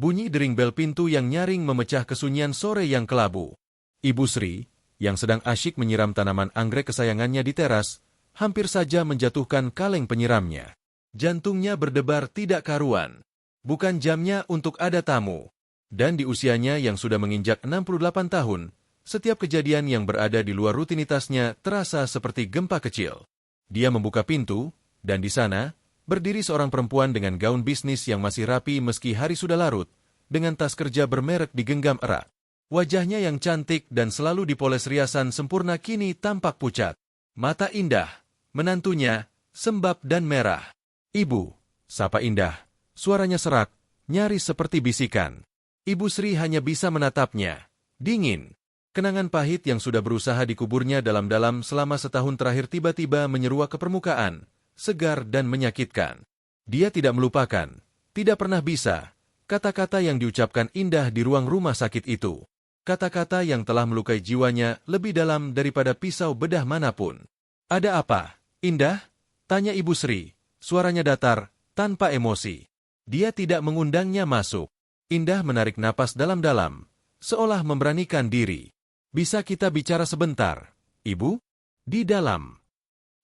Bunyi dering bel pintu yang nyaring memecah kesunyian sore yang kelabu. Ibu Sri, yang sedang asyik menyiram tanaman anggrek kesayangannya di teras, hampir saja menjatuhkan kaleng penyiramnya. Jantungnya berdebar tidak karuan. Bukan jamnya untuk ada tamu. Dan di usianya yang sudah menginjak 68 tahun, setiap kejadian yang berada di luar rutinitasnya terasa seperti gempa kecil. Dia membuka pintu, dan di sana, berdiri seorang perempuan dengan gaun bisnis yang masih rapi meski hari sudah larut, dengan tas kerja bermerek digenggam erat. Wajahnya yang cantik dan selalu dipoles riasan sempurna kini tampak pucat. Mata Indah, menantunya, sembab dan merah. "Ibu," sapa Indah, suaranya serak, nyaris seperti bisikan. Ibu Sri hanya bisa menatapnya, dingin. Kenangan pahit yang sudah berusaha dikuburnya dalam-dalam selama setahun terakhir tiba-tiba menyeruak ke permukaan, segar dan menyakitkan. Dia tidak melupakan, tidak pernah bisa, kata-kata yang diucapkan Indah di ruang rumah sakit itu. Kata-kata yang telah melukai jiwanya lebih dalam daripada pisau bedah manapun. "Ada apa, Indah?" tanya Ibu Sri, suaranya datar, tanpa emosi. Dia tidak mengundangnya masuk. Indah menarik napas dalam-dalam, seolah memberanikan diri. "Bisa kita bicara sebentar, Ibu?" "Di dalam."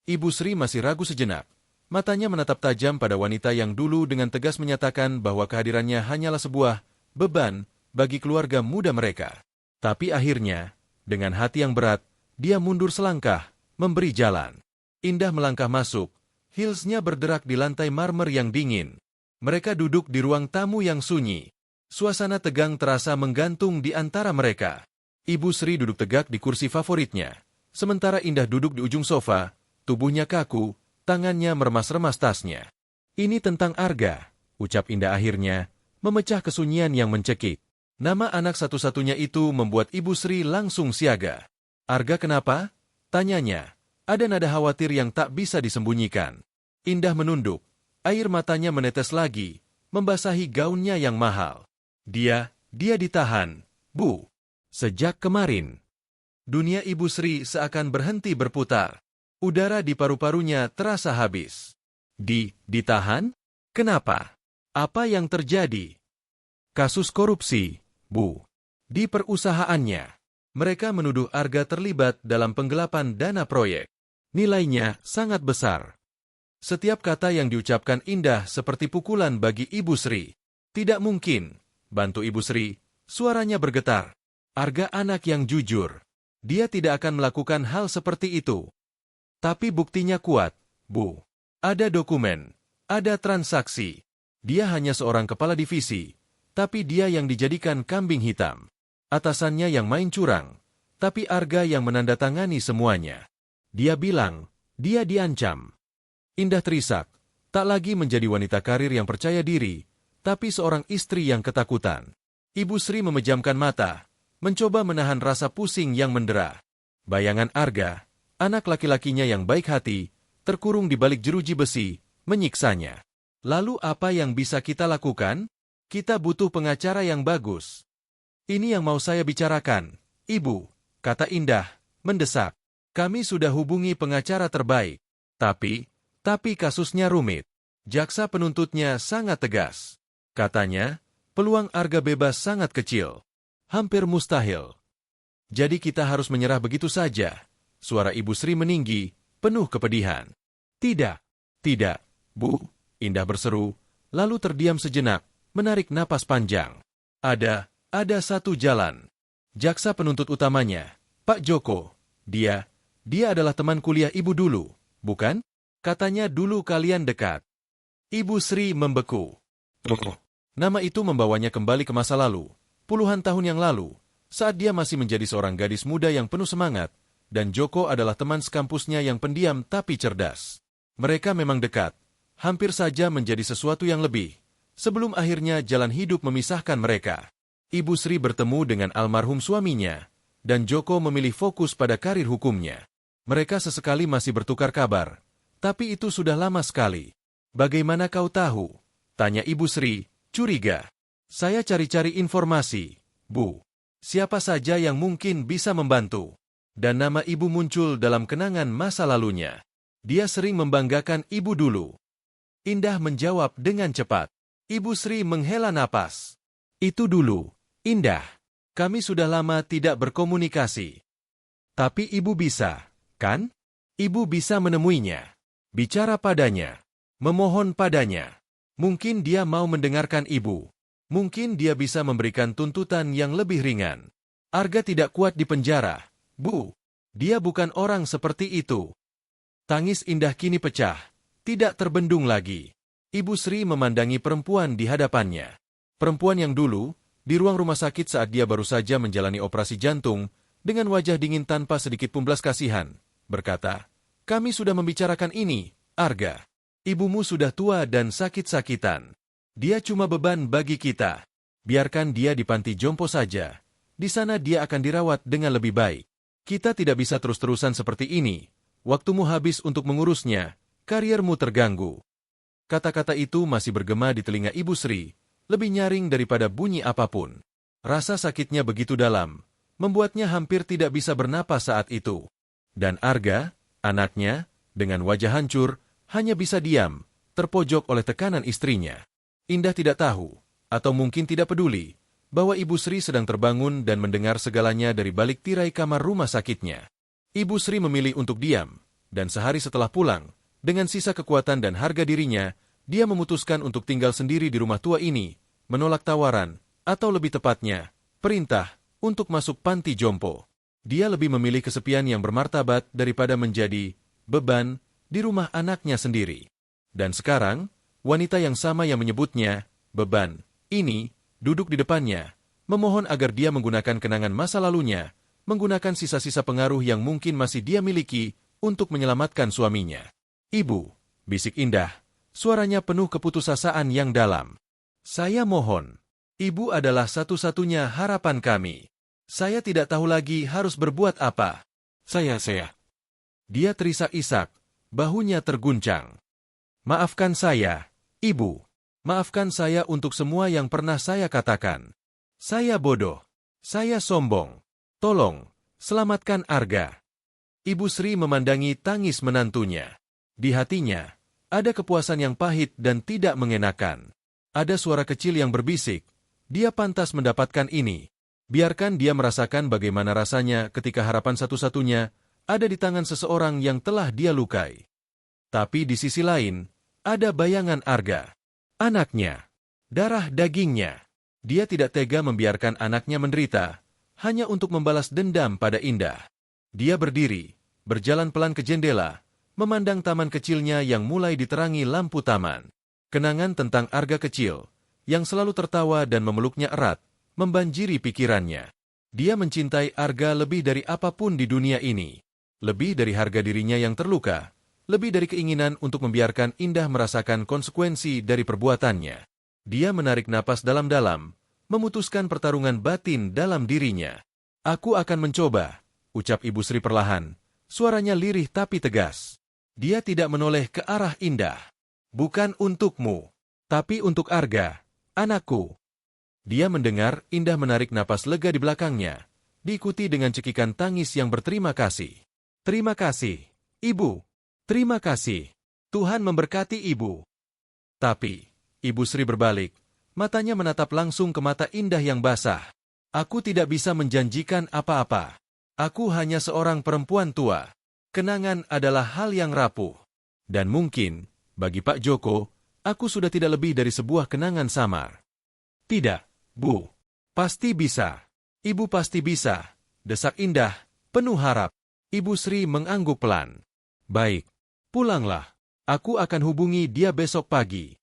Ibu Sri masih ragu sejenak. Matanya menatap tajam pada wanita yang dulu dengan tegas menyatakan bahwa kehadirannya hanyalah sebuah beban bagi keluarga muda mereka. Tapi akhirnya, dengan hati yang berat, dia mundur selangkah, memberi jalan. Indah melangkah masuk, heelsnya berderak di lantai marmer yang dingin. Mereka duduk di ruang tamu yang sunyi. Suasana tegang terasa menggantung di antara mereka. Ibu Sri duduk tegak di kursi favoritnya, sementara Indah duduk di ujung sofa, tubuhnya kaku, tangannya meremas-remas tasnya. "Ini tentang Arga," ucap Indah akhirnya, memecah kesunyian yang mencekik. Nama anak satu-satunya itu membuat Ibu Sri langsung siaga. "Arga kenapa?" tanyanya. Ada nada khawatir yang tak bisa disembunyikan. Indah menunduk, air matanya menetes lagi, membasahi gaunnya yang mahal. Dia ditahan, Bu. Sejak kemarin. Dunia Ibu Sri seakan berhenti berputar. Udara di paru-parunya terasa habis. Ditahan? Kenapa? Apa yang terjadi?" "Kasus korupsi, Bu. Di perusahaannya. Mereka menuduh Arga terlibat dalam penggelapan dana proyek. Nilainya sangat besar." Setiap kata yang diucapkan Indah seperti pukulan bagi Ibu Sri. "Tidak mungkin," bantu Ibu Sri, suaranya bergetar. "Arga anak yang jujur. Dia tidak akan melakukan hal seperti itu." "Tapi buktinya kuat, Bu. Ada dokumen, ada transaksi. Dia hanya seorang kepala divisi, tapi dia yang dijadikan kambing hitam. Atasannya yang main curang, tapi Arga yang menandatangani semuanya. Dia bilang, dia diancam." Indah terisak, tak lagi menjadi wanita karir yang percaya diri, tapi seorang istri yang ketakutan. Ibu Sri memejamkan mata, mencoba menahan rasa pusing yang mendera. Bayangan Arga, anak laki-lakinya yang baik hati, terkurung di balik jeruji besi, menyiksanya. "Lalu apa yang bisa kita lakukan? Kita butuh pengacara yang bagus." "Ini yang mau saya bicarakan, Ibu," kata Indah, mendesak. "Kami sudah hubungi pengacara terbaik. Tapi kasusnya rumit. Jaksa penuntutnya sangat tegas. Katanya, peluang Arga bebas sangat kecil. Hampir mustahil. Jadi kita harus menyerah begitu saja." Suara Ibu Sri meninggi, penuh kepedihan. Tidak, Bu," Indah berseru, lalu terdiam sejenak, menarik napas panjang. Ada satu jalan. Jaksa penuntut utamanya, Pak Joko. Dia adalah teman kuliah Ibu dulu, bukan? Katanya dulu kalian dekat." Ibu Sri membeku. Nama itu membawanya kembali ke masa lalu, puluhan tahun yang lalu, saat dia masih menjadi seorang gadis muda yang penuh semangat, dan Joko adalah teman sekampusnya yang pendiam tapi cerdas. Mereka memang dekat, hampir saja menjadi sesuatu yang lebih, sebelum akhirnya jalan hidup memisahkan mereka. Ibu Sri bertemu dengan almarhum suaminya, dan Joko memilih fokus pada karir hukumnya. Mereka sesekali masih bertukar kabar, tapi itu sudah lama sekali. "Bagaimana kau tahu?" tanya Ibu Sri, curiga. "Saya cari-cari informasi, Bu. Siapa saja yang mungkin bisa membantu." Dan nama ibu muncul dalam kenangan masa lalunya. Dia sering membanggakan ibu dulu. Indah menjawab dengan cepat. Ibu Sri menghela napas. Itu dulu, Indah. Kami sudah lama tidak berkomunikasi. Tapi ibu bisa, kan? Ibu bisa menemuinya. Bicara padanya. Memohon padanya. Mungkin dia mau mendengarkan ibu. Mungkin dia bisa memberikan tuntutan yang lebih ringan. Arga tidak kuat di penjara. Bu, dia bukan orang seperti itu. Tangis Indah kini pecah. Tidak terbendung lagi. Ibu Sri memandangi perempuan di hadapannya. Perempuan yang dulu, di ruang rumah sakit saat dia baru saja menjalani operasi jantung, dengan wajah dingin tanpa sedikit pun belas kasihan, berkata, "Kami sudah membicarakan ini, Arga. Ibumu sudah tua dan sakit-sakitan. Dia cuma beban bagi kita. Biarkan dia di panti jompo saja. Di sana dia akan dirawat dengan lebih baik. Kita tidak bisa terus-terusan seperti ini. Waktumu habis untuk mengurusnya, kariermu terganggu." Kata-kata itu masih bergema di telinga Ibu Sri, lebih nyaring daripada bunyi apapun. Rasa sakitnya begitu dalam, membuatnya hampir tidak bisa bernapas saat itu. Dan Arga, anaknya, dengan wajah hancur, hanya bisa diam, terpojok oleh tekanan istrinya. Indah tidak tahu, atau mungkin tidak peduli, bahwa Ibu Sri sedang terbangun dan mendengar segalanya dari balik tirai kamar rumah sakitnya. Ibu Sri memilih untuk diam, dan sehari setelah pulang, dengan sisa kekuatan dan harga dirinya, dia memutuskan untuk tinggal sendiri di rumah tua ini, menolak tawaran, atau lebih tepatnya, perintah, untuk masuk panti jompo. Dia lebih memilih kesepian yang bermartabat daripada menjadi beban di rumah anaknya sendiri. Dan sekarang, wanita yang sama yang menyebutnya beban ini duduk di depannya, memohon agar dia menggunakan kenangan masa lalunya, menggunakan sisa-sisa pengaruh yang mungkin masih dia miliki untuk menyelamatkan suaminya. "Ibu," bisik Indah, suaranya penuh keputusasaan yang dalam. "Saya mohon. Ibu adalah satu-satunya harapan kami. Saya tidak tahu lagi harus berbuat apa. Saya. Dia terisak-isak, bahunya terguncang. "Maafkan saya, Ibu. Maafkan saya untuk semua yang pernah saya katakan. Saya bodoh. Saya sombong. Tolong, selamatkan Arga." Ibu Sri memandangi tangis menantunya. Di hatinya, ada kepuasan yang pahit dan tidak mengenakan. Ada suara kecil yang berbisik, dia pantas mendapatkan ini. Biarkan dia merasakan bagaimana rasanya ketika harapan satu-satunya ada di tangan seseorang yang telah dia lukai. Tapi di sisi lain, ada bayangan Arga. Anaknya, darah dagingnya. Dia tidak tega membiarkan anaknya menderita, hanya untuk membalas dendam pada Indah. Dia berdiri, berjalan pelan ke jendela, memandang taman kecilnya yang mulai diterangi lampu taman. Kenangan tentang Arga kecil, yang selalu tertawa dan memeluknya erat, membanjiri pikirannya. Dia mencintai Arga lebih dari apapun di dunia ini. Lebih dari harga dirinya yang terluka, lebih dari keinginan untuk membiarkan Indah merasakan konsekuensi dari perbuatannya. Dia menarik napas dalam-dalam, memutuskan pertarungan batin dalam dirinya. "Aku akan mencoba," ucap Ibu Sri perlahan, suaranya lirih tapi tegas. Dia tidak menoleh ke arah Indah. "Bukan untukmu, tapi untuk Arga, anakku." Dia mendengar Indah menarik napas lega di belakangnya, diikuti dengan cekikan tangis yang berterima kasih. "Terima kasih, Ibu. Terima kasih. Tuhan memberkati Ibu." Tapi, Ibu Sri berbalik, matanya menatap langsung ke mata Indah yang basah. "Aku tidak bisa menjanjikan apa-apa. Aku hanya seorang perempuan tua. Kenangan adalah hal yang rapuh. Dan mungkin, bagi Pak Joko, aku sudah tidak lebih dari sebuah kenangan samar." "Tidak, Bu. Pasti bisa. Ibu pasti bisa," desak Indah, penuh harap. Ibu Sri mengangguk pelan. "Baik, pulanglah. Aku akan hubungi dia besok pagi."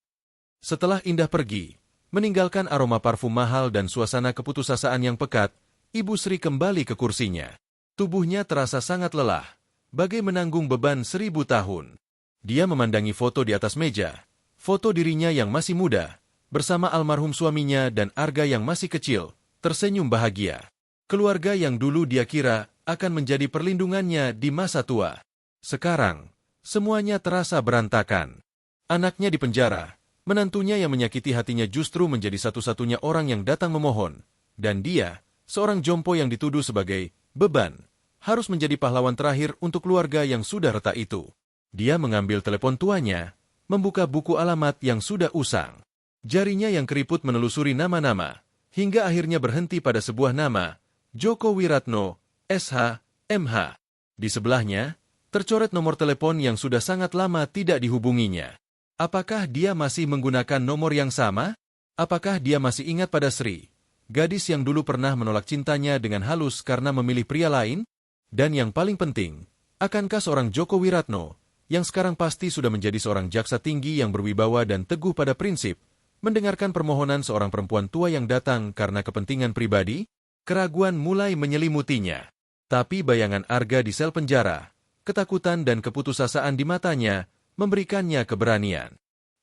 Setelah Indah pergi, meninggalkan aroma parfum mahal dan suasana keputusasaan yang pekat, Ibu Sri kembali ke kursinya. Tubuhnya terasa sangat lelah, bagai menanggung beban 1000 tahun. Dia memandangi foto di atas meja, foto dirinya yang masih muda, bersama almarhum suaminya dan Arga yang masih kecil, tersenyum bahagia. Keluarga yang dulu dia kira akan menjadi perlindungannya di masa tua. Sekarang, semuanya terasa berantakan. Anaknya di penjara, menantunya yang menyakiti hatinya justru menjadi satu-satunya orang yang datang memohon, dan dia, seorang jompo yang dituduh sebagai beban, harus menjadi pahlawan terakhir untuk keluarga yang sudah retak itu. Dia mengambil telepon tuanya, membuka buku alamat yang sudah usang. Jarinya yang keriput menelusuri nama-nama, hingga akhirnya berhenti pada sebuah nama, Djoko Wiratno, SH, MH. Di sebelahnya, tercoret nomor telepon yang sudah sangat lama tidak dihubunginya. Apakah dia masih menggunakan nomor yang sama? Apakah dia masih ingat pada Sri, gadis yang dulu pernah menolak cintanya dengan halus karena memilih pria lain? Dan yang paling penting, akankah seorang Djoko Wiratno, yang sekarang pasti sudah menjadi seorang jaksa tinggi yang berwibawa dan teguh pada prinsip, mendengarkan permohonan seorang perempuan tua yang datang karena kepentingan pribadi? Keraguan mulai menyelimutinya. Tapi bayangan Arga di sel penjara, ketakutan dan keputusasaan di matanya, memberikannya keberanian.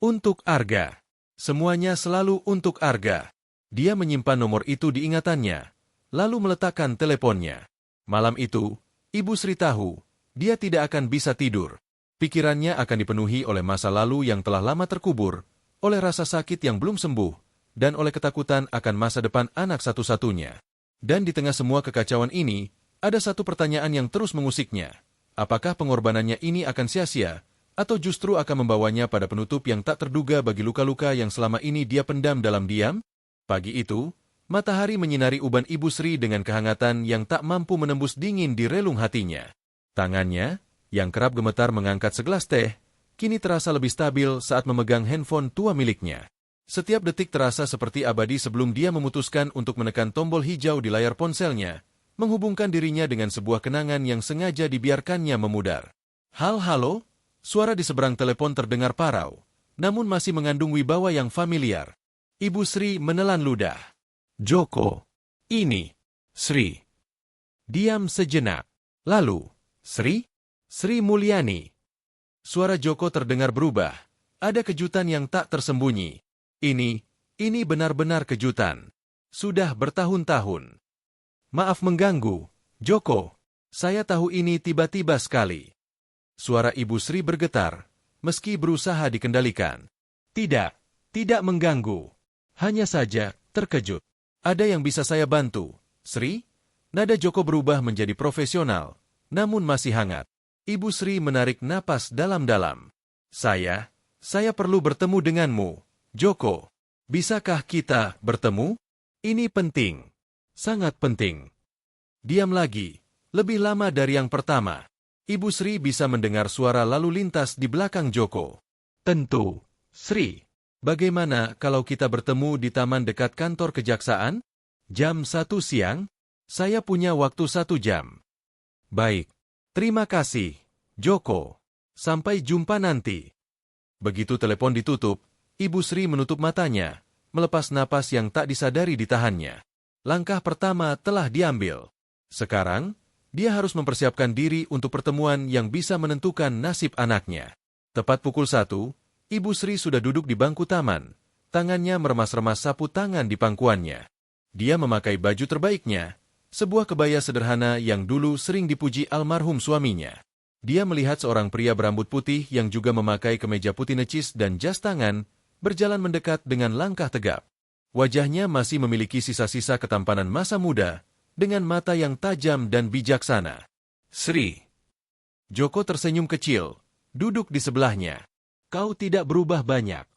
Untuk Arga. Semuanya selalu untuk Arga. Dia menyimpan nomor itu di ingatannya, lalu meletakkan teleponnya. Malam itu, Ibu Sri tahu, dia tidak akan bisa tidur. Pikirannya akan dipenuhi oleh masa lalu yang telah lama terkubur, oleh rasa sakit yang belum sembuh, dan oleh ketakutan akan masa depan anak satu-satunya. Dan di tengah semua kekacauan ini, ada satu pertanyaan yang terus mengusiknya. Apakah pengorbanannya ini akan sia-sia, atau justru akan membawanya pada penutup yang tak terduga bagi luka-luka yang selama ini dia pendam dalam diam? Pagi itu, matahari menyinari uban Ibu Sri dengan kehangatan yang tak mampu menembus dingin di relung hatinya. Tangannya, yang kerap gemetar mengangkat segelas teh, kini terasa lebih stabil saat memegang handphone tua miliknya. Setiap detik terasa seperti abadi sebelum dia memutuskan untuk menekan tombol hijau di layar ponselnya, menghubungkan dirinya dengan sebuah kenangan yang sengaja dibiarkannya memudar. Halo? Suara di seberang telepon terdengar parau, namun masih mengandung wibawa yang familiar. Ibu Sri menelan ludah. Djoko. Ini. Sri. Diam sejenak. Lalu, Sri? Sri Mulyani. Suara Djoko terdengar berubah. Ada kejutan yang tak tersembunyi. Ini benar-benar kejutan. Sudah bertahun-tahun. Maaf mengganggu, Djoko. Saya tahu ini tiba-tiba sekali. Suara Ibu Sri bergetar, meski berusaha dikendalikan. Tidak mengganggu. Hanya saja, terkejut. Ada yang bisa saya bantu, Sri? Nada Djoko berubah menjadi profesional, namun masih hangat. Ibu Sri menarik napas dalam-dalam. Saya perlu bertemu denganmu, Djoko. Bisakah kita bertemu? Ini penting. Sangat penting. Diam lagi. Lebih lama dari yang pertama. Ibu Sri bisa mendengar suara lalu lintas di belakang Djoko. Tentu, Sri. Bagaimana kalau kita bertemu di taman dekat kantor kejaksaan? Jam 1 siang? Saya punya waktu 1 jam. Baik. Terima kasih, Djoko. Sampai jumpa nanti. Begitu telepon ditutup, Ibu Sri menutup matanya, melepas napas yang tak disadari ditahannya. Langkah pertama telah diambil. Sekarang, dia harus mempersiapkan diri untuk pertemuan yang bisa menentukan nasib anaknya. Tepat pukul 1, Ibu Sri sudah duduk di bangku taman, tangannya meremas-remas sapu tangan di pangkuannya. Dia memakai baju terbaiknya, sebuah kebaya sederhana yang dulu sering dipuji almarhum suaminya. Dia melihat seorang pria berambut putih yang juga memakai kemeja putih necis dan jas tangan, berjalan mendekat dengan langkah tegap. Wajahnya masih memiliki sisa-sisa ketampanan masa muda, dengan mata yang tajam dan bijaksana. Sri. Djoko tersenyum kecil, duduk di sebelahnya. Kau tidak berubah banyak.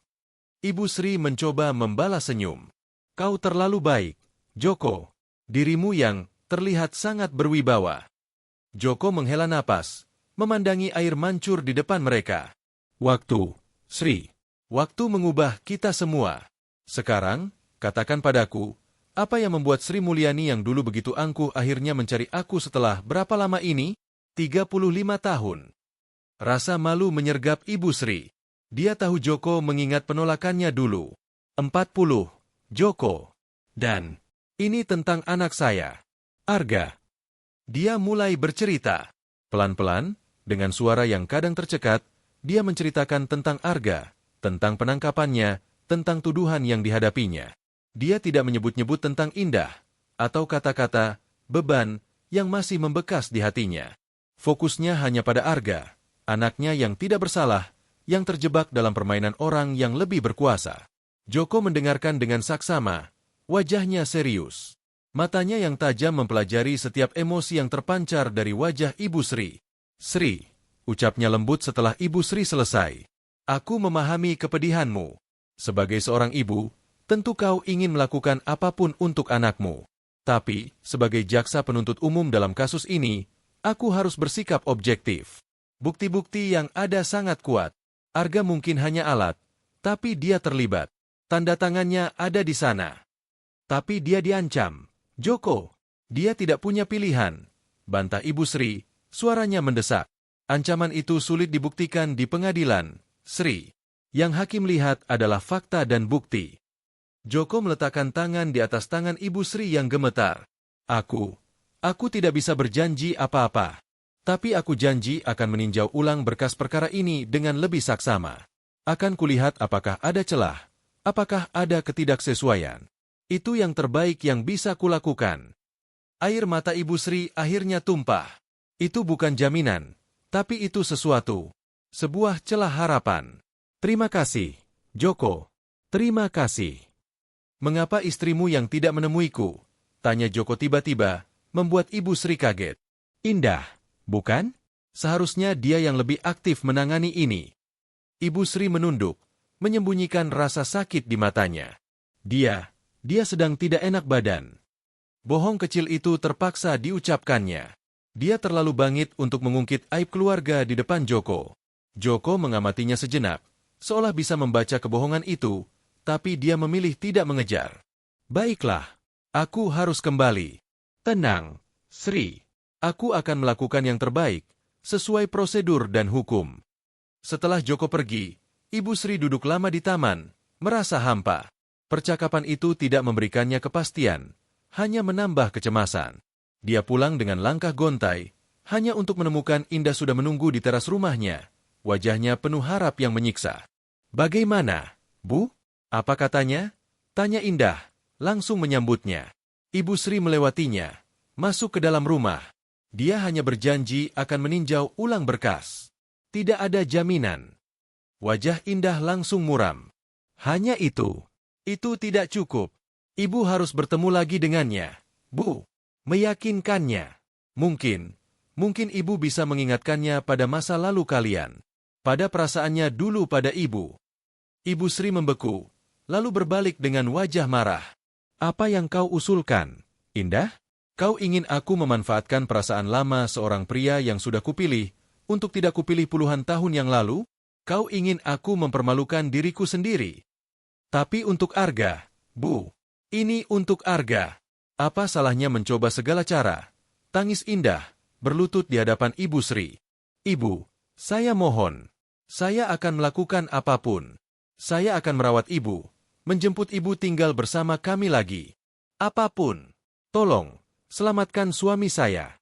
Ibu Sri mencoba membalas senyum. Kau terlalu baik, Djoko. Dirimu yang terlihat sangat berwibawa. Djoko menghela napas, memandangi air mancur di depan mereka. Waktu, Sri. Waktu mengubah kita semua. Sekarang, katakan padaku, apa yang membuat Sri Mulyani yang dulu begitu angkuh akhirnya mencari aku setelah berapa lama ini? 35 tahun. Rasa malu menyergap Ibu Sri. Dia tahu Djoko mengingat penolakannya dulu. 40, Djoko. Dan, ini tentang anak saya, Arga. Dia mulai bercerita. Pelan-pelan, dengan suara yang kadang tercekat, dia menceritakan tentang Arga, tentang penangkapannya, tentang tuduhan yang dihadapinya. Dia tidak menyebut-nyebut tentang Indah, atau kata-kata, beban, yang masih membekas di hatinya. Fokusnya hanya pada Arga, anaknya yang tidak bersalah, yang terjebak dalam permainan orang yang lebih berkuasa. Djoko mendengarkan dengan saksama, wajahnya serius. Matanya yang tajam mempelajari setiap emosi yang terpancar dari wajah Ibu Sri. Sri, ucapnya lembut setelah Ibu Sri selesai. Aku memahami kepedihanmu. Sebagai seorang ibu, tentu kau ingin melakukan apapun untuk anakmu. Tapi, sebagai jaksa penuntut umum dalam kasus ini, aku harus bersikap objektif. Bukti-bukti yang ada sangat kuat. Arga mungkin hanya alat, tapi dia terlibat. Tanda tangannya ada di sana. Tapi dia diancam. Joko, dia tidak punya pilihan. Bantah Ibu Sri, suaranya mendesak. Ancaman itu sulit dibuktikan di pengadilan, Sri. Yang hakim lihat adalah fakta dan bukti. Joko meletakkan tangan di atas tangan Ibu Sri yang gemetar. Aku tidak bisa berjanji apa-apa. Tapi aku janji akan meninjau ulang berkas perkara ini dengan lebih saksama. Akan kulihat apakah ada celah, apakah ada ketidaksesuaian. Itu yang terbaik yang bisa kulakukan. Air mata Ibu Sri akhirnya tumpah. Itu bukan jaminan, tapi itu sesuatu. Sebuah celah harapan. Terima kasih, Joko. Terima kasih. Mengapa istrimu yang tidak menemuiku? Tanya Joko tiba-tiba, membuat Ibu Sri kaget. Indah, bukan? Seharusnya dia yang lebih aktif menangani ini. Ibu Sri menunduk, menyembunyikan rasa sakit di matanya. Dia sedang tidak enak badan. Bohong kecil itu terpaksa diucapkannya. Dia terlalu bangit untuk mengungkit aib keluarga di depan Joko. Joko mengamatinya sejenak, seolah bisa membaca kebohongan itu, tapi dia memilih tidak mengejar. Baiklah, aku harus kembali. Tenang, Sri. Aku akan melakukan yang terbaik, sesuai prosedur dan hukum. Setelah Joko pergi, Ibu Sri duduk lama di taman, merasa hampa. Percakapan itu tidak memberikannya kepastian, hanya menambah kecemasan. Dia pulang dengan langkah gontai, hanya untuk menemukan Indah sudah menunggu di teras rumahnya. Wajahnya penuh harap yang menyiksa. Bagaimana, Bu? Apa katanya? Tanya Indah, langsung menyambutnya. Ibu Sri melewatinya, masuk ke dalam rumah. Dia hanya berjanji akan meninjau ulang berkas. Tidak ada jaminan. Wajah Indah langsung muram. Hanya itu. Itu tidak cukup. Ibu harus bertemu lagi dengannya. Bu, meyakinkannya. Mungkin ibu bisa mengingatkannya pada masa lalu kalian. Pada perasaannya dulu pada ibu. Ibu Sri membeku, lalu berbalik dengan wajah marah. Apa yang kau usulkan, Indah? Kau ingin aku memanfaatkan perasaan lama seorang pria yang sudah kupilih, untuk tidak kupilih puluhan tahun yang lalu? Kau ingin aku mempermalukan diriku sendiri? Tapi untuk Arga, Bu. Ini untuk Arga. Apa salahnya mencoba segala cara? Tangis Indah, berlutut di hadapan Ibu Sri. Ibu, saya mohon. Saya akan melakukan apapun. Saya akan merawat ibu, menjemput ibu tinggal bersama kami lagi. Apapun. Tolong, selamatkan suami saya.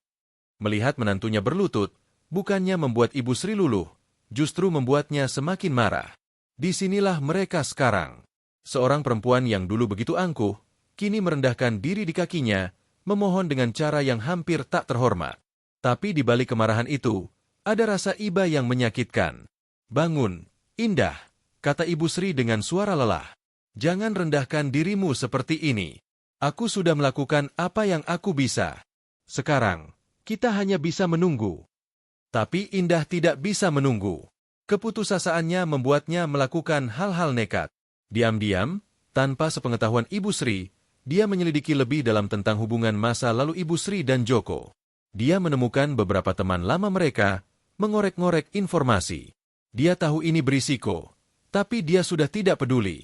Melihat menantunya berlutut, bukannya membuat Ibu Sri luluh, justru membuatnya semakin marah. Disinilah mereka sekarang. Seorang perempuan yang dulu begitu angkuh, kini merendahkan diri di kakinya, memohon dengan cara yang hampir tak terhormat. Tapi di balik kemarahan itu, ada rasa iba yang menyakitkan. Bangun, Indah, kata Ibu Sri dengan suara lelah. Jangan rendahkan dirimu seperti ini. Aku sudah melakukan apa yang aku bisa. Sekarang, kita hanya bisa menunggu. Tapi Indah tidak bisa menunggu. Keputusasaannya membuatnya melakukan hal-hal nekat. Diam-diam, tanpa sepengetahuan Ibu Sri, dia menyelidiki lebih dalam tentang hubungan masa lalu Ibu Sri dan Joko. Dia menemukan beberapa teman lama mereka, mengorek-ngorek informasi. Dia tahu ini berisiko, tapi dia sudah tidak peduli.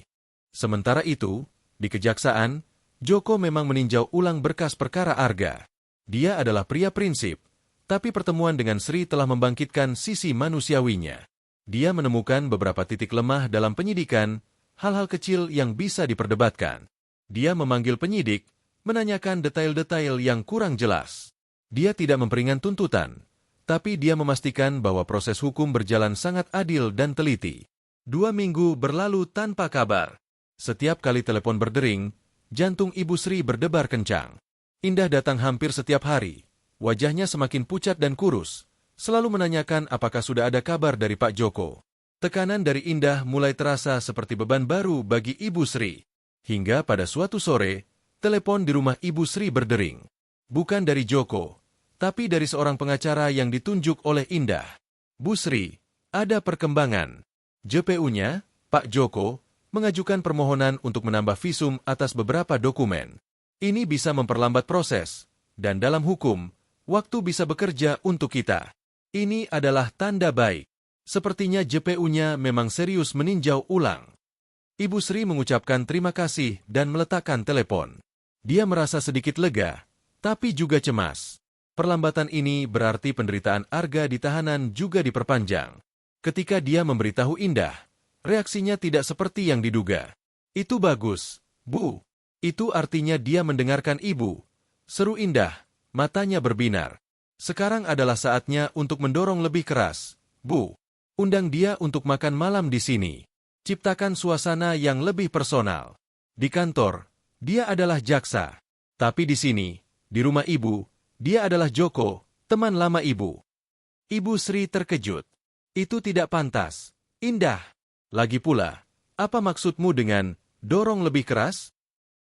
Sementara itu, di kejaksaan, Joko memang meninjau ulang berkas perkara Arga. Dia adalah pria prinsip, tapi pertemuan dengan Sri telah membangkitkan sisi manusiawinya. Dia menemukan beberapa titik lemah dalam penyidikan, hal-hal kecil yang bisa diperdebatkan. Dia memanggil penyidik, menanyakan detail-detail yang kurang jelas. Dia tidak memperingan tuntutan, tapi dia memastikan bahwa proses hukum berjalan sangat adil dan teliti. 2 minggu berlalu tanpa kabar. Setiap kali telepon berdering, jantung Ibu Sri berdebar kencang. Indah datang hampir setiap hari. Wajahnya semakin pucat dan kurus, selalu menanyakan apakah sudah ada kabar dari Pak Joko. Tekanan dari Indah mulai terasa seperti beban baru bagi Ibu Sri. Hingga pada suatu sore, telepon di rumah Ibu Sri berdering. Bukan dari Joko, tapi dari seorang pengacara yang ditunjuk oleh Indah. Bu Sri, ada perkembangan. JPU-nya, Pak Joko, mengajukan permohonan untuk menambah visum atas beberapa dokumen. Ini bisa memperlambat proses, dan dalam hukum, waktu bisa bekerja untuk kita. Ini adalah tanda baik. Sepertinya JPU-nya memang serius meninjau ulang. Ibu Sri mengucapkan terima kasih dan meletakkan telepon. Dia merasa sedikit lega, tapi juga cemas. Perlambatan ini berarti penderitaan Arga di tahanan juga diperpanjang. Ketika dia memberitahu Indah, reaksinya tidak seperti yang diduga. Itu bagus, Bu. Itu artinya dia mendengarkan ibu. Seru Indah, matanya berbinar. Sekarang adalah saatnya untuk mendorong lebih keras. Bu, undang dia untuk makan malam di sini. Ciptakan suasana yang lebih personal. Di kantor, dia adalah jaksa. Tapi di sini, di rumah ibu, dia adalah Joko, teman lama ibu. Ibu Sri terkejut. Itu tidak pantas. Indah. Lagi pula, apa maksudmu dengan dorong lebih keras?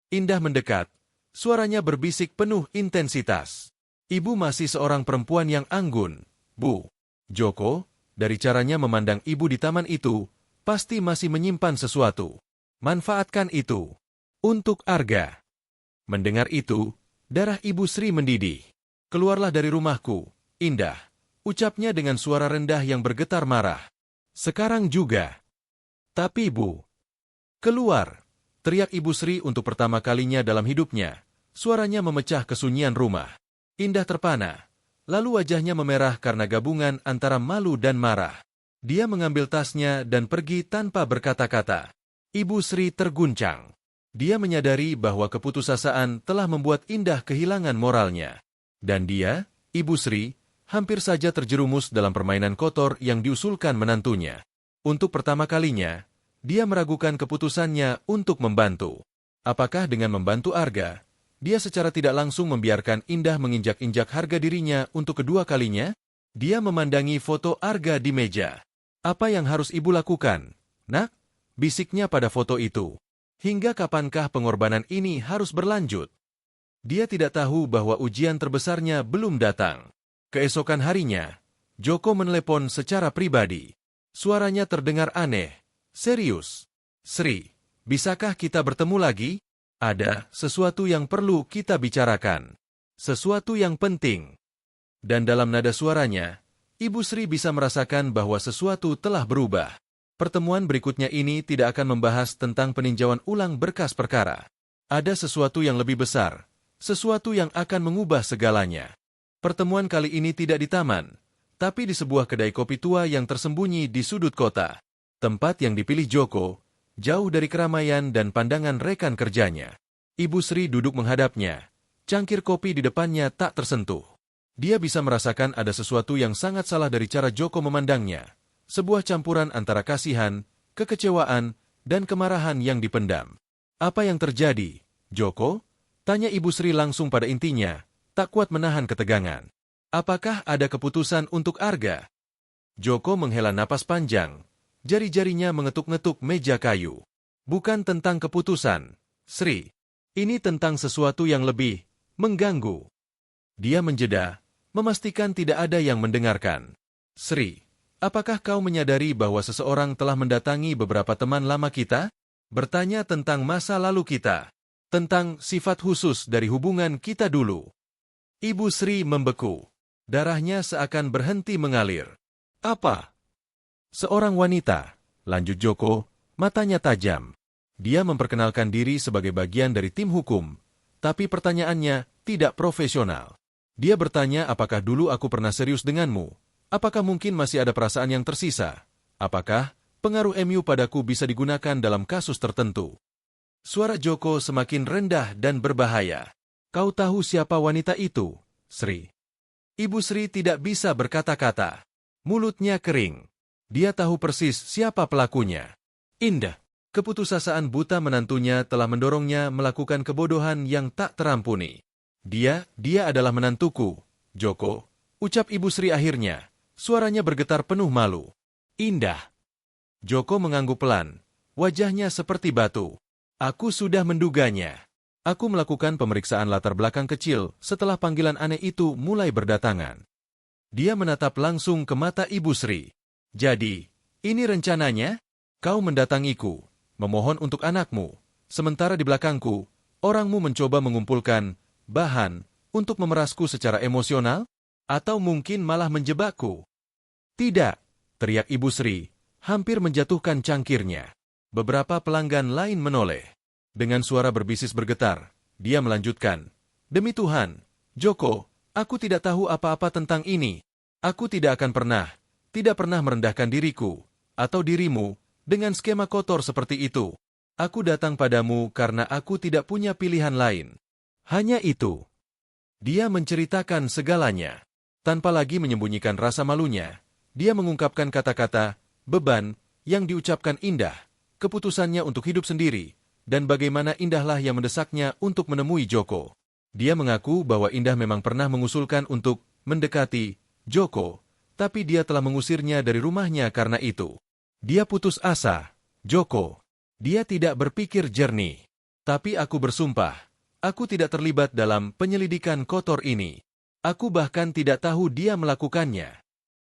Indah mendekat. Suaranya berbisik penuh intensitas. Ibu masih seorang perempuan yang anggun, Bu. Joko, dari caranya memandang ibu di taman itu, pasti masih menyimpan sesuatu. Manfaatkan itu. Untuk Arga. Mendengar itu, darah Ibu Sri mendidih. Keluarlah dari rumahku, Indah. Ucapnya dengan suara rendah yang bergetar marah. Sekarang juga. Tapi Bu. Keluar. Teriak Ibu Sri untuk pertama kalinya dalam hidupnya. Suaranya memecah kesunyian rumah. Indah terpana. Lalu wajahnya memerah karena gabungan antara malu dan marah. Dia mengambil tasnya dan pergi tanpa berkata-kata. Ibu Sri terguncang. Dia menyadari bahwa keputusasaan telah membuat Indah kehilangan moralnya. Dan dia, Ibu Sri, hampir saja terjerumus dalam permainan kotor yang diusulkan menantunya. Untuk pertama kalinya, dia meragukan keputusannya untuk membantu. Apakah dengan membantu Arga, dia secara tidak langsung membiarkan Indah menginjak-injak harga dirinya untuk kedua kalinya? Dia memandangi foto Arga di meja. Apa yang harus ibu lakukan, Nak? Bisiknya pada foto itu. Hingga kapankah pengorbanan ini harus berlanjut? Dia tidak tahu bahwa ujian terbesarnya belum datang. Keesokan harinya, Joko menelepon secara pribadi. Suaranya terdengar aneh. Serius. Sri, bisakah kita bertemu lagi? Ada sesuatu yang perlu kita bicarakan. Sesuatu yang penting. Dan dalam nada suaranya, Ibu Sri bisa merasakan bahwa sesuatu telah berubah. Pertemuan berikutnya ini tidak akan membahas tentang peninjauan ulang berkas perkara. Ada sesuatu yang lebih besar. Sesuatu yang akan mengubah segalanya. Pertemuan kali ini tidak di taman, tapi di sebuah kedai kopi tua yang tersembunyi di sudut kota. Tempat yang dipilih Joko, jauh dari keramaian dan pandangan rekan kerjanya. Ibu Sri duduk menghadapnya. Cangkir kopi di depannya tak tersentuh. Dia bisa merasakan ada sesuatu yang sangat salah dari cara Joko memandangnya. Sebuah campuran antara kasihan, kekecewaan, dan kemarahan yang dipendam. Apa yang terjadi, Joko? Tanya Ibu Sri langsung pada intinya. Tak kuat menahan ketegangan. Apakah ada keputusan untuk Arga? Joko menghela napas panjang. Jari-jarinya mengetuk-ngetuk meja kayu. Bukan tentang keputusan, Sri. Ini tentang sesuatu yang lebih mengganggu. Dia menjeda, memastikan tidak ada yang mendengarkan. Sri, apakah kau menyadari bahwa seseorang telah mendatangi beberapa teman lama kita? Bertanya tentang masa lalu kita. Tentang sifat khusus dari hubungan kita dulu. Ibu Sri membeku. Darahnya seakan berhenti mengalir. Apa? Seorang wanita, lanjut Joko, matanya tajam. Dia memperkenalkan diri sebagai bagian dari tim hukum, tapi pertanyaannya tidak profesional. Dia bertanya apakah dulu aku pernah serius denganmu? Apakah mungkin masih ada perasaan yang tersisa? Apakah pengaruh MU padaku bisa digunakan dalam kasus tertentu? Suara Joko semakin rendah dan berbahaya. Kau tahu siapa wanita itu, Sri? Ibu Sri tidak bisa berkata-kata. Mulutnya kering. Dia tahu persis siapa pelakunya. Indah. Keputusasaan buta menantunya telah mendorongnya melakukan kebodohan yang tak terampuni. Dia adalah menantuku, Joko. Ucap Ibu Sri akhirnya. Suaranya bergetar penuh malu. Indah. Joko mengangguk pelan. Wajahnya seperti batu. Aku sudah menduganya. Aku melakukan pemeriksaan latar belakang kecil setelah panggilan aneh itu mulai berdatangan. Dia menatap langsung ke mata Ibu Sri. Jadi, ini rencananya? Kau mendatangiku, memohon untuk anakmu, sementara di belakangku, orangmu mencoba mengumpulkan bahan untuk memerasku secara emosional? Atau mungkin malah menjebakku? Tidak, teriak Ibu Sri, hampir menjatuhkan cangkirnya. Beberapa pelanggan lain menoleh. Dengan suara berbisis bergetar, dia melanjutkan, "Demi Tuhan, Joko, aku tidak tahu apa-apa tentang ini. Aku tidak akan tidak pernah merendahkan diriku, atau dirimu, dengan skema kotor seperti itu. Aku datang padamu karena aku tidak punya pilihan lain. Hanya itu." Dia menceritakan segalanya. Tanpa lagi menyembunyikan rasa malunya, dia mengungkapkan kata-kata, beban, yang diucapkan Indah, keputusannya untuk hidup sendiri, dan bagaimana Indahlah yang mendesaknya untuk menemui Joko. Dia mengaku bahwa Indah memang pernah mengusulkan untuk mendekati Joko, tapi dia telah mengusirnya dari rumahnya karena itu. Dia putus asa, Joko. Dia tidak berpikir jernih. Tapi aku bersumpah, aku tidak terlibat dalam penyelidikan kotor ini. Aku bahkan tidak tahu dia melakukannya.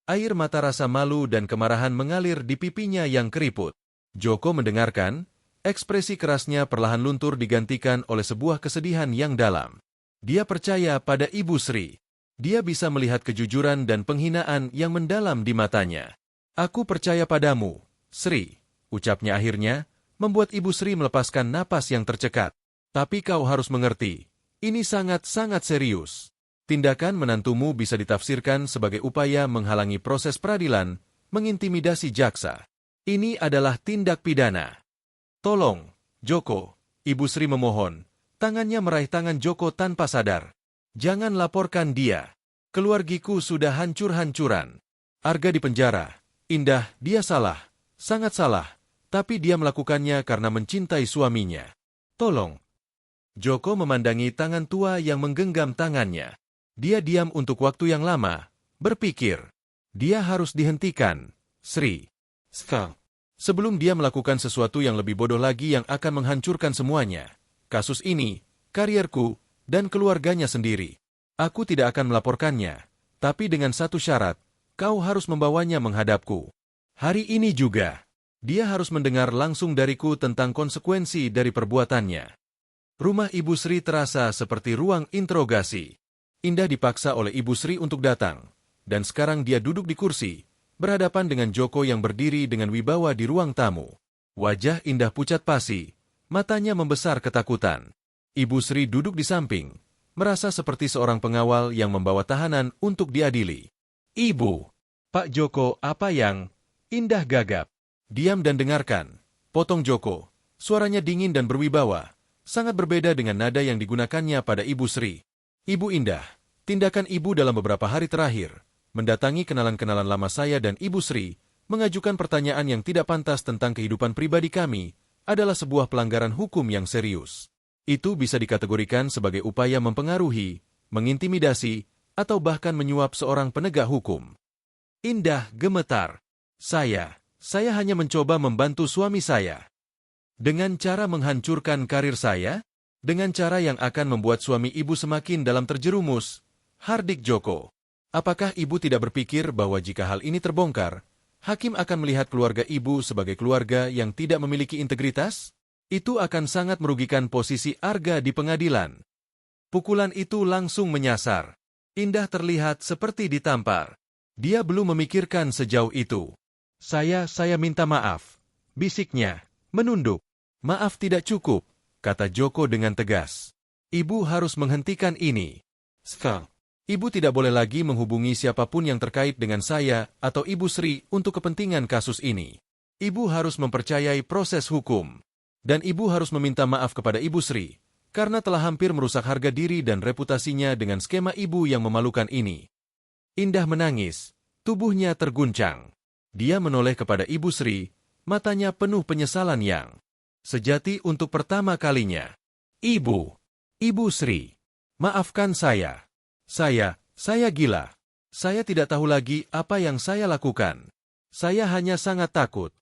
Air mata rasa malu dan kemarahan mengalir di pipinya yang keriput. Joko mendengarkan, ekspresi kerasnya perlahan luntur digantikan oleh sebuah kesedihan yang dalam. Dia percaya pada Ibu Sri. Dia bisa melihat kejujuran dan penghinaan yang mendalam di matanya. "Aku percaya padamu, Sri," ucapnya akhirnya, membuat Ibu Sri melepaskan napas yang tercekat. "Tapi kau harus mengerti, ini sangat-sangat serius. Tindakan menantumu bisa ditafsirkan sebagai upaya menghalangi proses peradilan, mengintimidasi jaksa. Ini adalah tindak pidana. Tolong, Joko," Ibu Sri memohon. Tangannya meraih tangan Joko tanpa sadar. "Jangan laporkan dia. Keluargiku sudah hancur-hancuran. Arga di penjara. Indah, dia salah. Sangat salah. Tapi dia melakukannya karena mencintai suaminya. Tolong." Joko memandangi tangan tua yang menggenggam tangannya. Dia diam untuk waktu yang lama, berpikir. Dia harus dihentikan, Sri. Sebelum dia melakukan sesuatu yang lebih bodoh lagi yang akan menghancurkan semuanya. Kasus ini, karierku, dan keluarganya sendiri. Aku tidak akan melaporkannya, tapi dengan satu syarat, kau harus membawanya menghadapku. Hari ini juga, dia harus mendengar langsung dariku tentang konsekuensi dari perbuatannya. Rumah Ibu Sri terasa seperti ruang interogasi. Indah dipaksa oleh Ibu Sri untuk datang, dan sekarang dia duduk di kursi, berhadapan dengan Joko yang berdiri dengan wibawa di ruang tamu. Wajah Indah pucat pasi, matanya membesar ketakutan. Ibu Sri duduk di samping, merasa seperti seorang pengawal yang membawa tahanan untuk diadili. "Ibu, Pak Joko, apa yang..." Indah gagap. "Diam dan dengarkan," potong Joko. Suaranya dingin dan berwibawa, sangat berbeda dengan nada yang digunakannya pada Ibu Sri. "Ibu Indah, tindakan Ibu dalam beberapa hari terakhir, mendatangi kenalan-kenalan lama saya dan Ibu Sri, mengajukan pertanyaan yang tidak pantas tentang kehidupan pribadi kami, adalah sebuah pelanggaran hukum yang serius. Itu bisa dikategorikan sebagai upaya mempengaruhi, mengintimidasi, atau bahkan menyuap seorang penegak hukum." Indah gemetar. Saya hanya mencoba membantu suami saya. Dengan cara menghancurkan karir saya? Dengan cara yang akan membuat suami Ibu semakin dalam terjerumus, hardik Joko. Apakah Ibu tidak berpikir bahwa jika hal ini terbongkar, hakim akan melihat keluarga Ibu sebagai keluarga yang tidak memiliki integritas? Itu akan sangat merugikan posisi Arga di pengadilan. Pukulan itu langsung menyasar. Indah terlihat seperti ditampar. Dia belum memikirkan sejauh itu. Saya minta maaf," bisiknya, menunduk. "Maaf tidak cukup," kata Joko dengan tegas. "Ibu harus menghentikan ini. Ibu tidak boleh lagi menghubungi siapapun yang terkait dengan saya atau Ibu Sri untuk kepentingan kasus ini. Ibu harus mempercayai proses hukum. Dan Ibu harus meminta maaf kepada Ibu Sri, karena telah hampir merusak harga diri dan reputasinya dengan skema Ibu yang memalukan ini." Indah menangis, tubuhnya terguncang. Dia menoleh kepada Ibu Sri, matanya penuh penyesalan yang sejati untuk pertama kalinya. Ibu Sri, maafkan saya. Saya gila. Saya tidak tahu lagi apa yang saya lakukan. Saya hanya sangat takut."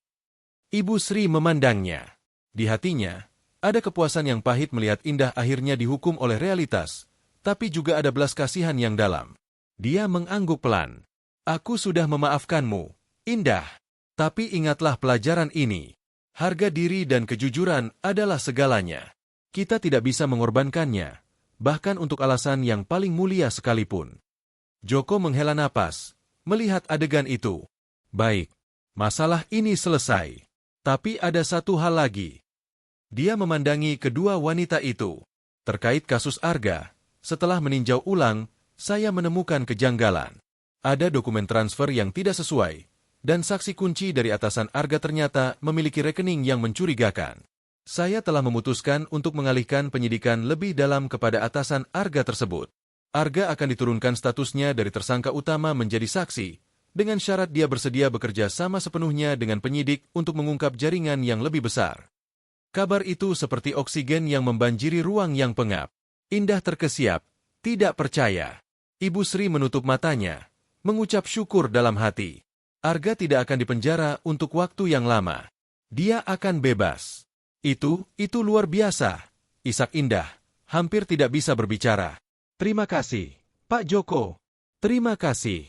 Ibu Sri memandangnya. Di hatinya, ada kepuasan yang pahit melihat Indah akhirnya dihukum oleh realitas, tapi juga ada belas kasihan yang dalam. Dia mengangguk pelan. "Aku sudah memaafkanmu, Indah. Tapi ingatlah pelajaran ini. Harga diri dan kejujuran adalah segalanya. Kita tidak bisa mengorbankannya, bahkan untuk alasan yang paling mulia sekalipun. Joko menghela napas, melihat adegan itu. Baik, masalah ini selesai. Tapi ada satu hal lagi. Dia memandangi kedua wanita itu. Terkait kasus Arga, setelah meninjau ulang, saya menemukan kejanggalan. Ada dokumen transfer yang tidak sesuai, dan saksi kunci dari atasan Arga ternyata memiliki rekening yang mencurigakan. Saya telah memutuskan untuk mengalihkan penyidikan lebih dalam kepada atasan Arga tersebut. Arga akan diturunkan statusnya dari tersangka utama menjadi saksi, dengan syarat dia bersedia bekerja sama sepenuhnya dengan penyidik untuk mengungkap jaringan yang lebih besar. Kabar itu seperti oksigen yang membanjiri ruang yang pengap. Indah terkesiap, tidak percaya. Ibu Sri menutup matanya, mengucap syukur dalam hati. Arga tidak akan dipenjara untuk waktu yang lama. Dia akan bebas. Itu luar biasa. Isak Indah hampir tidak bisa berbicara. Terima kasih, Pak Joko. Terima kasih.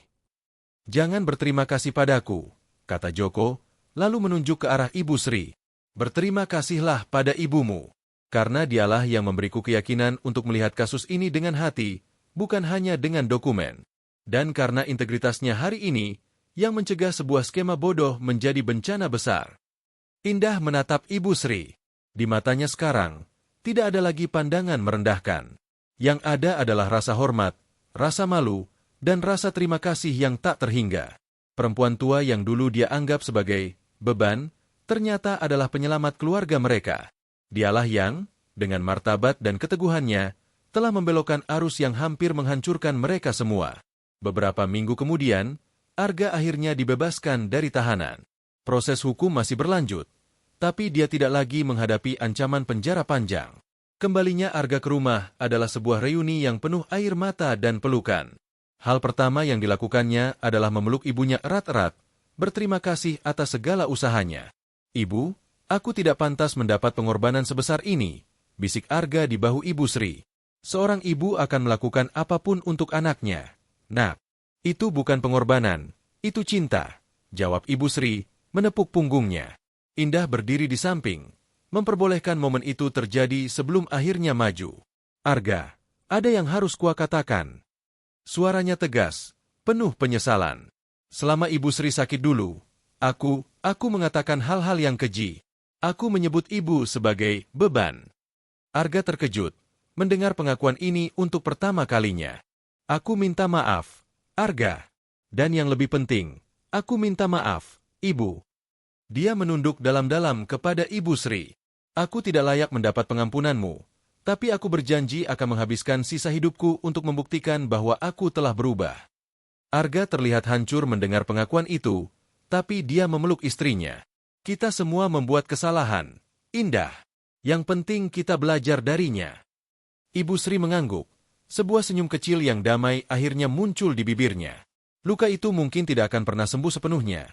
Jangan berterima kasih padaku, kata Joko, lalu menunjuk ke arah Ibu Sri. Berterima kasihlah pada ibumu, karena dialah yang memberiku keyakinan untuk melihat kasus ini dengan hati, bukan hanya dengan dokumen. Dan karena integritasnya hari ini, yang mencegah sebuah skema bodoh menjadi bencana besar. Indah menatap Ibu Sri. Di matanya sekarang, tidak ada lagi pandangan merendahkan. Yang ada adalah rasa hormat, rasa malu, dan rasa terima kasih yang tak terhingga. Perempuan tua yang dulu dia anggap sebagai beban, ternyata adalah penyelamat keluarga mereka. Dialah yang, dengan martabat dan keteguhannya, telah membelokkan arus yang hampir menghancurkan mereka semua. Beberapa minggu kemudian, Arga akhirnya dibebaskan dari tahanan. Proses hukum masih berlanjut, tapi dia tidak lagi menghadapi ancaman penjara panjang. Kembalinya Arga ke rumah adalah sebuah reuni yang penuh air mata dan pelukan. Hal pertama yang dilakukannya adalah memeluk ibunya erat-erat, berterima kasih atas segala usahanya. Ibu, aku tidak pantas mendapat pengorbanan sebesar ini, bisik Arga di bahu Ibu Sri. Seorang ibu akan melakukan apapun untuk anaknya. Nak, itu bukan pengorbanan, itu cinta, jawab Ibu Sri, menepuk punggungnya. Indah berdiri di samping, memperbolehkan momen itu terjadi sebelum akhirnya maju. Arga, ada yang harus kukatakan. Suaranya tegas, penuh penyesalan. Selama Ibu Sri sakit dulu, aku mengatakan hal-hal yang keji. Aku menyebut ibu sebagai beban. Arga terkejut, mendengar pengakuan ini untuk pertama kalinya. Aku minta maaf, Arga. Dan yang lebih penting, aku minta maaf, Ibu. Dia menunduk dalam-dalam kepada Ibu Sri. Aku tidak layak mendapat pengampunanmu, tapi aku berjanji akan menghabiskan sisa hidupku untuk membuktikan bahwa aku telah berubah. Arga terlihat hancur mendengar pengakuan itu, tapi dia memeluk istrinya. Kita semua membuat kesalahan, Indah. Yang penting kita belajar darinya. Ibu Sri mengangguk. Sebuah senyum kecil yang damai akhirnya muncul di bibirnya. Luka itu mungkin tidak akan pernah sembuh sepenuhnya,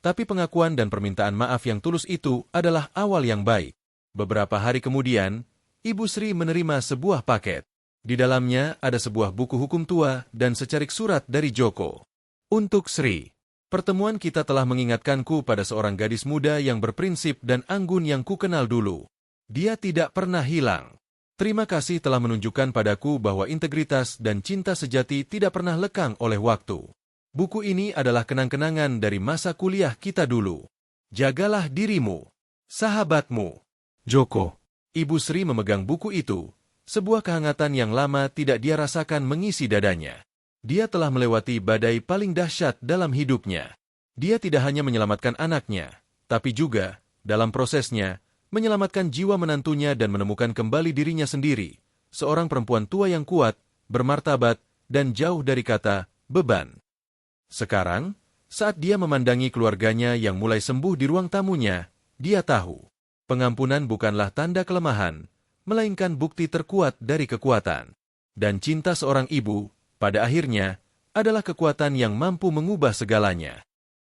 tapi pengakuan dan permintaan maaf yang tulus itu adalah awal yang baik. Beberapa hari kemudian, Ibu Sri menerima sebuah paket. Di dalamnya ada sebuah buku hukum tua dan secarik surat dari Joko. Untuk Sri, pertemuan kita telah mengingatkanku pada seorang gadis muda yang berprinsip dan anggun yang kukenal dulu. Dia tidak pernah hilang. Terima kasih telah menunjukkan padaku bahwa integritas dan cinta sejati tidak pernah lekang oleh waktu. Buku ini adalah kenang-kenangan dari masa kuliah kita dulu. Jagalah dirimu, sahabatmu, Joko. Ibu Sri memegang buku itu. Sebuah kehangatan yang lama tidak dia rasakan mengisi dadanya. Dia telah melewati badai paling dahsyat dalam hidupnya. Dia tidak hanya menyelamatkan anaknya, tapi juga, dalam prosesnya, menyelamatkan jiwa menantunya dan menemukan kembali dirinya sendiri, seorang perempuan tua yang kuat, bermartabat, dan jauh dari kata beban. Sekarang, saat dia memandangi keluarganya yang mulai sembuh di ruang tamunya, dia tahu, pengampunan bukanlah tanda kelemahan, melainkan bukti terkuat dari kekuatan. Dan cinta seorang ibu, pada akhirnya, adalah kekuatan yang mampu mengubah segalanya.